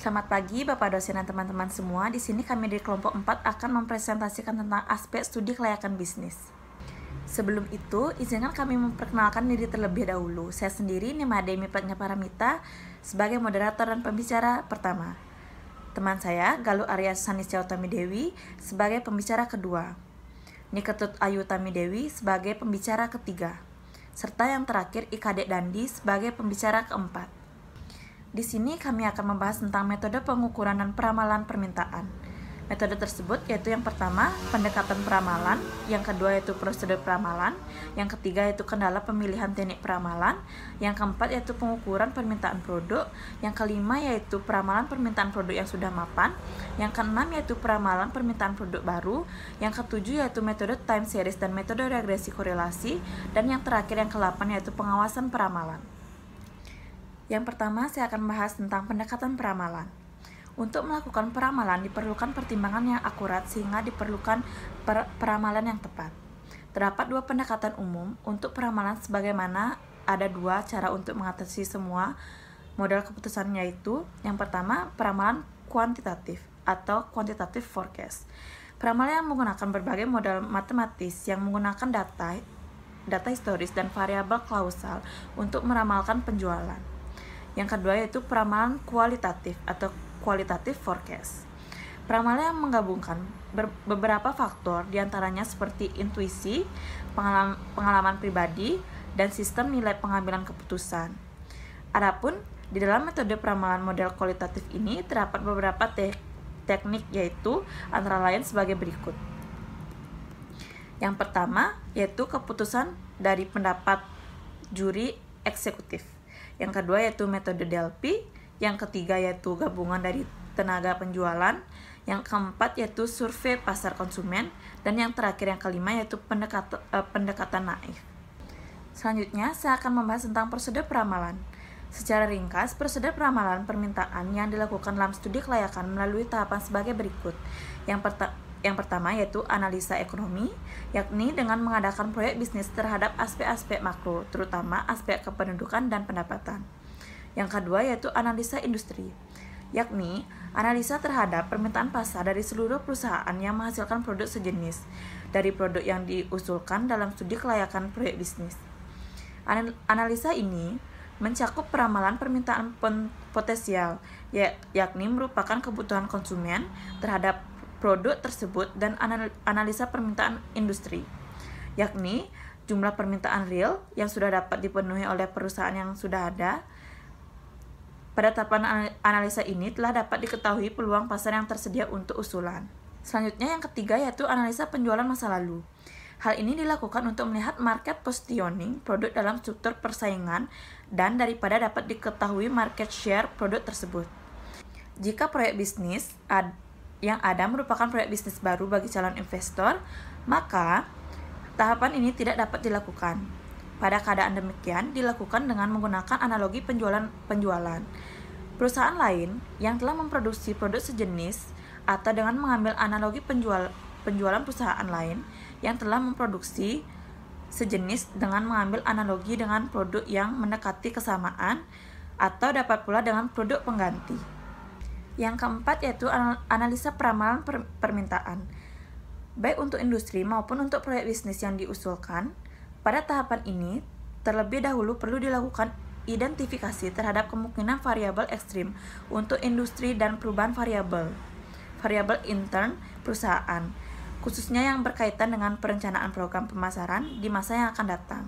Selamat pagi Bapak dosen dan teman-teman semua. Di sini kami di kelompok 4 akan mempresentasikan tentang aspek studi kelayakan bisnis. Sebelum itu, izinkan kami memperkenalkan diri terlebih dahulu. Saya sendiri Nima Demi Pratnyaparamita sebagai moderator dan pembicara pertama. Teman saya Galuh Arya Sanisya Utami Dewi sebagai pembicara kedua. Niketut Ayu Utami Dewi sebagai pembicara ketiga. Serta yang terakhir Ika Dek Dandi sebagai pembicara keempat. Di sini kami akan membahas tentang metode pengukuran dan peramalan permintaan. Metode tersebut yaitu yang pertama, pendekatan peramalan, yang kedua yaitu prosedur peramalan, yang ketiga yaitu kendala pemilihan teknik peramalan, yang keempat yaitu pengukuran permintaan produk, yang kelima yaitu peramalan permintaan produk yang sudah mapan, yang keenam yaitu peramalan permintaan produk baru, yang ketujuh yaitu metode time series dan metode regresi korelasi, dan yang terakhir yang ke-8 yaitu pengawasan peramalan. Yang pertama, saya akan membahas tentang pendekatan peramalan. Untuk melakukan peramalan diperlukan pertimbangan yang akurat sehingga diperlukan peramalan yang tepat. Terdapat dua pendekatan umum untuk peramalan sebagaimana ada dua cara untuk mengatasi semua model keputusan, yaitu yang pertama, peramalan kuantitatif atau quantitative forecast. Peramalan yang menggunakan berbagai model matematis yang menggunakan data historis dan variabel kausal untuk meramalkan penjualan. Yang kedua yaitu peramalan kualitatif atau qualitative forecast. Peramalan yang menggabungkan beberapa faktor diantaranya seperti intuisi, pengalaman pribadi, dan sistem nilai pengambilan keputusan. Adapun di dalam metode peramalan model kualitatif ini terdapat beberapa teknik, yaitu antara lain sebagai berikut. Yang pertama yaitu keputusan dari pendapat juri eksekutif. Yang kedua yaitu metode Delphi, yang ketiga yaitu gabungan dari tenaga penjualan, yang keempat yaitu survei pasar konsumen, dan yang terakhir yang kelima yaitu pendekatan naif. Selanjutnya saya akan membahas tentang prosedur peramalan. Secara ringkas, prosedur peramalan permintaan yang dilakukan dalam studi kelayakan melalui tahapan sebagai berikut. Yang pertama yaitu analisa ekonomi, yakni dengan mengadakan proyek bisnis terhadap aspek-aspek makro, terutama aspek kependudukan dan pendapatan. Yang kedua yaitu analisa industri, yakni analisa terhadap permintaan pasar dari seluruh perusahaan yang menghasilkan produk sejenis dari produk yang diusulkan dalam studi kelayakan proyek bisnis. Analisa ini mencakup peramalan permintaan potensial, yakni merupakan kebutuhan konsumen terhadap produk tersebut, dan analisa permintaan industri, yakni jumlah permintaan real yang sudah dapat dipenuhi oleh perusahaan yang sudah ada. Pada tahapan analisa ini telah dapat diketahui peluang pasar yang tersedia untuk usulan. Selanjutnya yang ketiga yaitu analisa penjualan masa lalu. Hal ini dilakukan untuk melihat market positioning produk dalam struktur persaingan dan daripada dapat diketahui market share produk tersebut. Jika proyek bisnis yang ada merupakan proyek bisnis baru bagi calon investor, maka tahapan ini tidak dapat dilakukan. Pada keadaan demikian, dilakukan dengan menggunakan analogi penjualan. Perusahaan lain yang telah memproduksi produk sejenis atau dengan mengambil analogi penjualan perusahaan lain yang telah memproduksi sejenis dengan mengambil analogi dengan produk yang mendekati kesamaan atau dapat pula dengan produk pengganti. Yang keempat yaitu analisa peramalan permintaan. Baik untuk industri maupun untuk proyek bisnis yang diusulkan, pada tahapan ini terlebih dahulu perlu dilakukan identifikasi terhadap kemungkinan variabel ekstrim untuk industri dan perubahan variabel intern perusahaan, khususnya yang berkaitan dengan perencanaan program pemasaran di masa yang akan datang.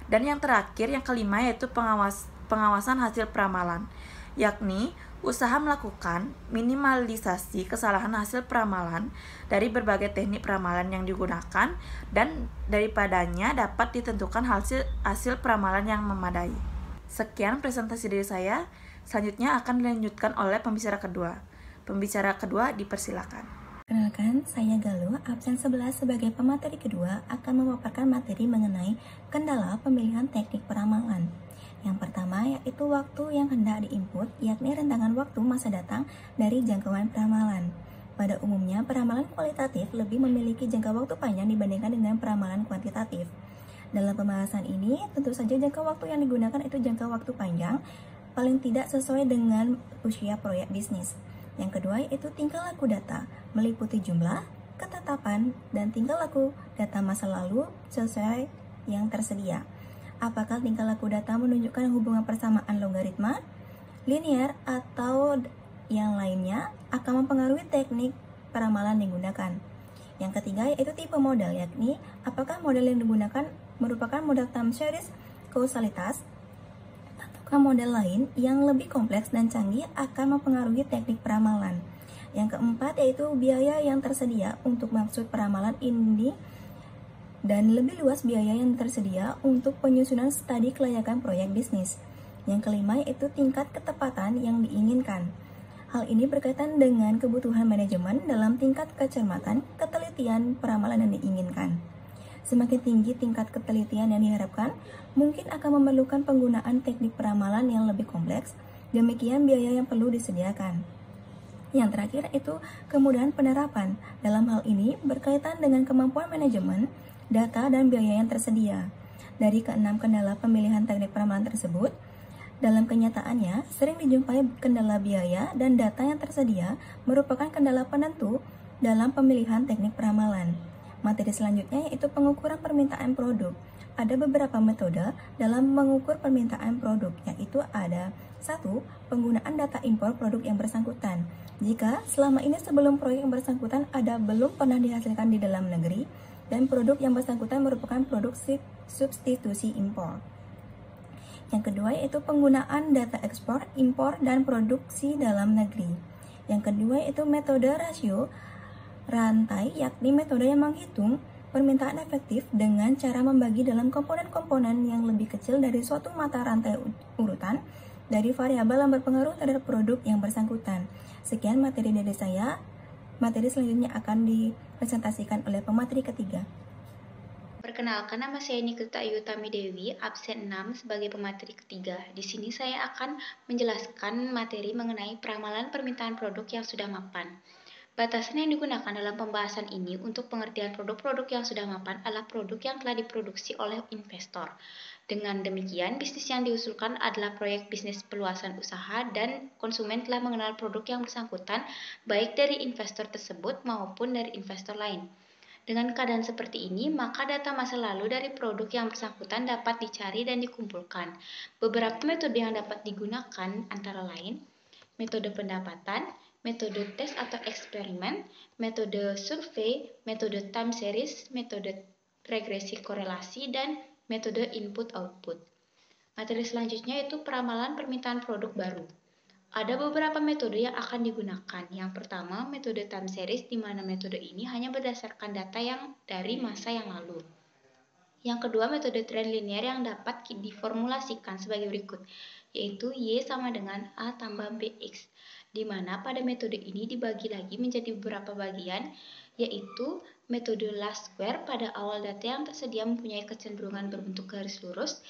Dan yang terakhir, yang kelima yaitu pengawasan hasil peramalan, yakni usaha melakukan minimalisasi kesalahan hasil peramalan dari berbagai teknik peramalan yang digunakan dan daripadanya dapat ditentukan hasil peramalan yang memadai. Sekian presentasi dari saya. Selanjutnya akan dilanjutkan oleh pembicara kedua. Pembicara kedua dipersilakan. Kenalkan, saya Galuh, absen 11 sebagai pemateri kedua akan memaparkan materi mengenai kendala pemilihan teknik peramalan. Yang pertama yaitu waktu yang hendak diinput, yakni rentangan waktu masa datang dari jangkauan peramalan. Pada umumnya, peramalan kualitatif lebih memiliki jangka waktu panjang dibandingkan dengan peramalan kuantitatif. Dalam pembahasan ini, tentu saja jangka waktu yang digunakan itu jangka waktu panjang paling tidak sesuai dengan usia proyek bisnis. Yang kedua yaitu tingkah laku data, meliputi jumlah, ketetapan, dan tingkah laku data masa lalu sesuai yang tersedia. Apakah tingkah laku data menunjukkan hubungan persamaan logaritma, linear, atau yang lainnya akan mempengaruhi teknik peramalan yang digunakan. Yang ketiga yaitu tipe model, yakni apakah model yang digunakan merupakan model time series kausalitas ataukah model lain yang lebih kompleks dan canggih akan mempengaruhi teknik peramalan. Yang keempat yaitu biaya yang tersedia untuk maksud peramalan ini dan lebih luas biaya yang tersedia untuk penyusunan studi kelayakan proyek bisnis. Yang kelima yaitu tingkat ketepatan yang diinginkan. Hal ini berkaitan dengan kebutuhan manajemen dalam tingkat kecermatan ketelitian peramalan yang diinginkan. Semakin tinggi tingkat ketelitian yang diharapkan, mungkin akan memerlukan penggunaan teknik peramalan yang lebih kompleks, demikian biaya yang perlu disediakan. Yang terakhir itu kemudahan penerapan. Dalam hal ini berkaitan dengan kemampuan manajemen, data, dan biaya yang tersedia. Dari keenam kendala pemilihan teknik peramalan tersebut, dalam kenyataannya, sering dijumpai kendala biaya dan data yang tersedia merupakan kendala penentu dalam pemilihan teknik peramalan. Materi selanjutnya yaitu pengukuran permintaan produk. Ada beberapa metode dalam mengukur permintaan produk, yaitu ada 1. Penggunaan data impor produk yang bersangkutan. Jika selama ini sebelum proyek yang bersangkutan ada belum pernah dihasilkan di dalam negeri, dan produk yang bersangkutan merupakan produk substitusi impor. Yang kedua yaitu penggunaan data ekspor, impor, dan produksi dalam negeri. Yang kedua yaitu metode rasio rantai, yakni metode yang menghitung permintaan efektif dengan cara membagi dalam komponen-komponen yang lebih kecil dari suatu mata rantai urutan dari variabel yang berpengaruh terhadap produk yang bersangkutan. Sekian materi dari saya. Materi selanjutnya akan dipresentasikan oleh pemateri ketiga. Perkenalkan, nama saya Nikita Ayu Tami Dewi, absen 6 sebagai pemateri ketiga. Di sini saya akan menjelaskan materi mengenai peramalan permintaan produk yang sudah mapan. Batasan yang digunakan dalam pembahasan ini untuk pengertian produk-produk yang sudah mapan adalah produk yang telah diproduksi oleh investor. Dengan demikian, bisnis yang diusulkan adalah proyek bisnis peluasan usaha dan konsumen telah mengenal produk yang bersangkutan baik dari investor tersebut maupun dari investor lain. Dengan keadaan seperti ini, maka data masa lalu dari produk yang bersangkutan dapat dicari dan dikumpulkan. Beberapa metode yang dapat digunakan antara lain metode pendapatan, metode tes atau eksperimen, metode survei, metode time series, metode regresi korelasi, dan metode input-output. Materi selanjutnya yaitu peramalan permintaan produk baru. Ada beberapa metode yang akan digunakan. Yang pertama, metode time series, di mana metode ini hanya berdasarkan data yang dari masa yang lalu. Yang kedua, metode trend linear yang dapat diformulasikan sebagai berikut, yaitu Y sama dengan A tambah BX, di mana pada metode ini dibagi lagi menjadi beberapa bagian, yaitu metode last square pada awal data yang tersedia mempunyai kecenderungan berbentuk garis lurus.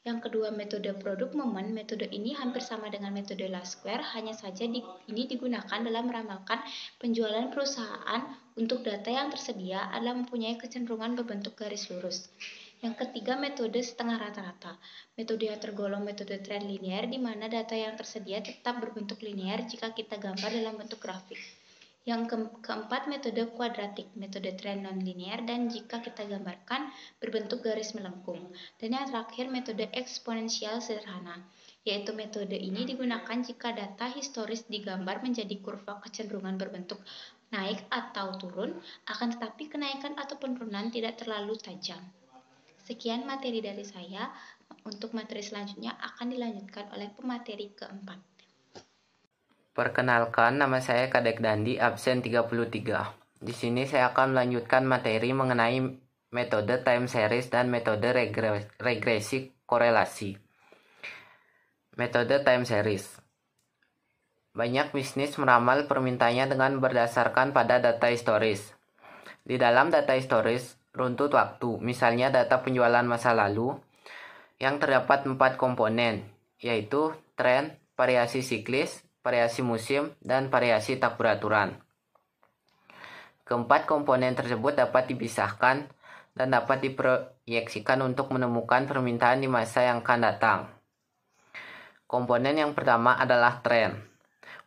Yang kedua, metode produk momen. Metode ini hampir sama dengan metode last square, hanya saja ini digunakan dalam meramalkan penjualan perusahaan untuk data yang tersedia adalah mempunyai kecenderungan berbentuk garis lurus. Yang ketiga, metode setengah rata-rata. Metode yang tergolong metode trend linear, di mana data yang tersedia tetap berbentuk linear jika kita gambar dalam bentuk grafik. Yang keempat, metode kuadratik, metode trend non-linear, dan jika kita gambarkan berbentuk garis melengkung. Dan yang terakhir, metode eksponensial sederhana, yaitu metode ini digunakan jika data historis digambar menjadi kurva kecenderungan berbentuk naik atau turun, akan tetapi kenaikan atau penurunan tidak terlalu tajam. Sekian materi dari saya. Untuk materi selanjutnya akan dilanjutkan oleh pemateri keempat. Perkenalkan, nama saya Kadek Dandi, absen 33. Di sini saya akan melanjutkan materi mengenai metode time series dan metode regresi korelasi. Metode time series. Banyak bisnis meramal permintaannya dengan berdasarkan pada data historis. Di dalam data historis, runtut waktu, misalnya data penjualan masa lalu, yang terdapat 4 komponen, yaitu tren, variasi siklis, variasi musim, dan variasi tak beraturan. Keempat komponen tersebut dapat dipisahkan dan dapat diproyeksikan untuk menemukan permintaan di masa yang akan datang. Komponen yang pertama adalah tren.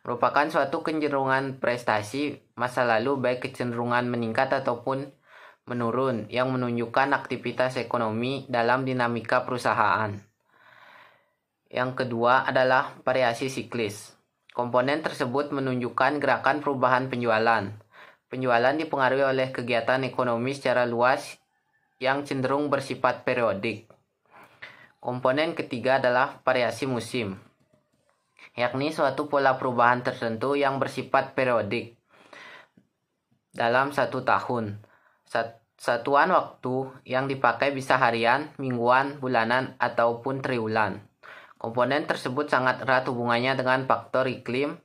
Merupakan suatu kecenderungan prestasi masa lalu baik kecenderungan meningkat ataupun menurun yang menunjukkan aktivitas ekonomi dalam dinamika perusahaan. Yang kedua adalah variasi siklis. Komponen tersebut menunjukkan gerakan perubahan penjualan. Penjualan dipengaruhi oleh kegiatan ekonomi secara luas yang cenderung bersifat periodik. Komponen ketiga adalah variasi musim, yakni suatu pola perubahan tertentu yang bersifat periodik dalam satu tahun. Satuan waktu yang dipakai bisa harian, mingguan, bulanan, ataupun triwulan. Komponen tersebut sangat erat hubungannya dengan faktor iklim,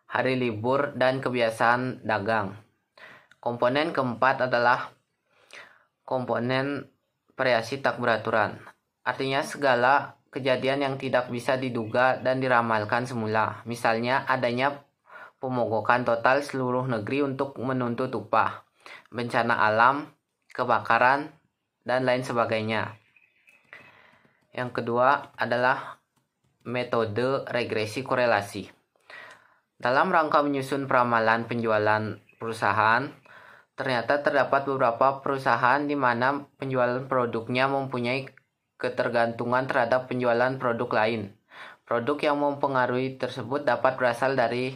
hari libur, dan kebiasaan dagang. Komponen keempat adalah komponen variasi tak beraturan. Artinya segala kejadian yang tidak bisa diduga dan diramalkan semula. Misalnya adanya pemogokan total seluruh negeri untuk menuntut upah, bencana alam, kebakaran, dan lain sebagainya. Yang kedua adalah metode regresi korelasi. Dalam rangka menyusun peramalan penjualan perusahaan, ternyata terdapat beberapa perusahaan di mana penjualan produknya mempunyai ketergantungan terhadap penjualan produk lain. Produk yang mempengaruhi tersebut dapat berasal dari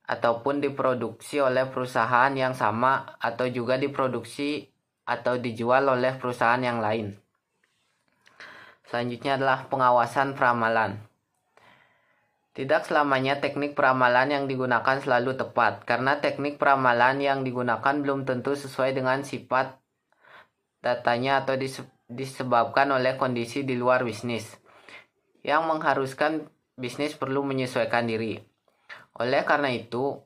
ataupun diproduksi oleh perusahaan yang sama atau juga diproduksi atau dijual oleh perusahaan yang lain. Selanjutnya adalah pengawasan peramalan. Tidak selamanya teknik peramalan yang digunakan selalu tepat, karena teknik peramalan yang digunakan belum tentu sesuai dengan sifat datanya atau disebabkan oleh kondisi di luar bisnis, yang mengharuskan bisnis perlu menyesuaikan diri. Oleh karena itu,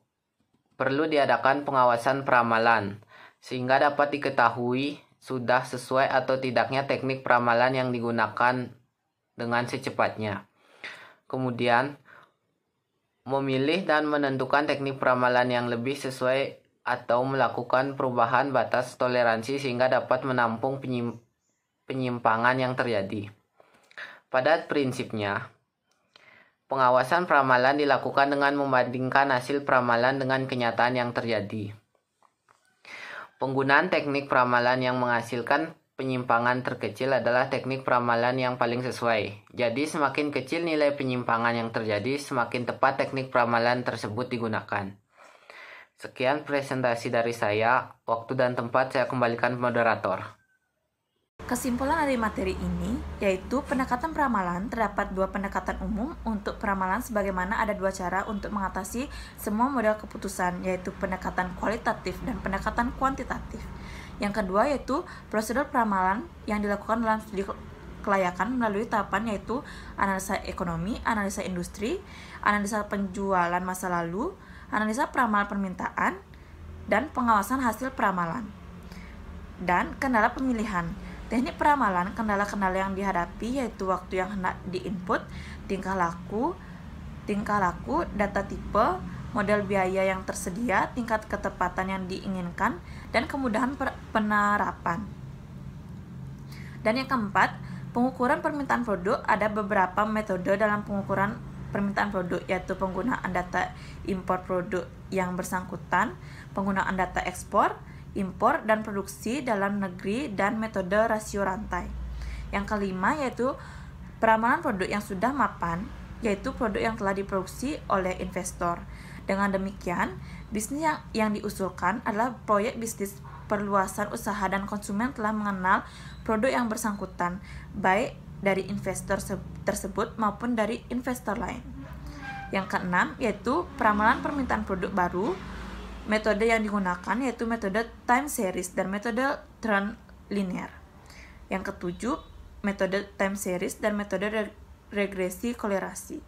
perlu diadakan pengawasan peramalan, sehingga dapat diketahui sudah sesuai atau tidaknya teknik peramalan yang digunakan dengan secepatnya. Kemudian, memilih dan menentukan teknik peramalan yang lebih sesuai atau melakukan perubahan batas toleransi sehingga dapat menampung penyimpangan yang terjadi. Pada prinsipnya, pengawasan peramalan dilakukan dengan membandingkan hasil peramalan dengan kenyataan yang terjadi. Penggunaan teknik peramalan yang menghasilkan penyimpangan terkecil adalah teknik peramalan yang paling sesuai. Jadi semakin kecil nilai penyimpangan yang terjadi, semakin tepat teknik peramalan tersebut digunakan. Sekian presentasi dari saya. Waktu dan tempat saya kembalikan moderator. Kesimpulan dari materi ini yaitu pendekatan peramalan. Terdapat dua pendekatan umum untuk peramalan, sebagaimana ada dua cara untuk mengatasi semua model keputusan, yaitu pendekatan kualitatif dan pendekatan kuantitatif. Yang kedua yaitu prosedur peramalan yang dilakukan dalam studi kelayakan melalui tahapan yaitu analisa ekonomi, analisa industri, analisa penjualan masa lalu, analisa peramalan permintaan, dan pengawasan hasil peramalan. Dan kendala pemilihan. Teknik peramalan, kendala-kendala yang dihadapi yaitu waktu yang hendak diinput, tingkah laku, data tipe, model biaya yang tersedia, tingkat ketepatan yang diinginkan, dan kemudahan penerapan. Dan yang keempat, pengukuran permintaan produk. Ada beberapa metode dalam pengukuran permintaan produk, yaitu penggunaan data impor produk yang bersangkutan, penggunaan data ekspor, impor, dan produksi dalam negeri, dan metode rasio rantai. Yang kelima yaitu peramalan produk yang sudah mapan, yaitu produk yang telah diproduksi oleh investor. Dengan demikian, bisnis yang diusulkan adalah proyek bisnis perluasan usaha dan konsumen telah mengenal produk yang bersangkutan, baik dari investor tersebut maupun dari investor lain. Yang keenam yaitu peramalan permintaan produk baru. Metode yang digunakan yaitu metode time series dan metode trend linear. Yang ketujuh, metode time series dan metode regresi korelasi.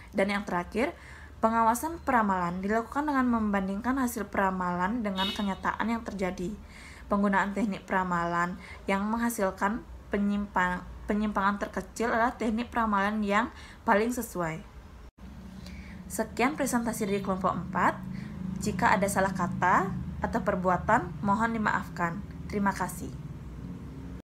Dan yang terakhir, pengawasan peramalan dilakukan dengan membandingkan hasil peramalan dengan kenyataan yang terjadi. Penggunaan teknik peramalan yang menghasilkan penyimpangan terkecil adalah teknik peramalan yang paling sesuai. Sekian presentasi dari kelompok 4. Jika ada salah kata atau perbuatan, mohon dimaafkan. Terima kasih.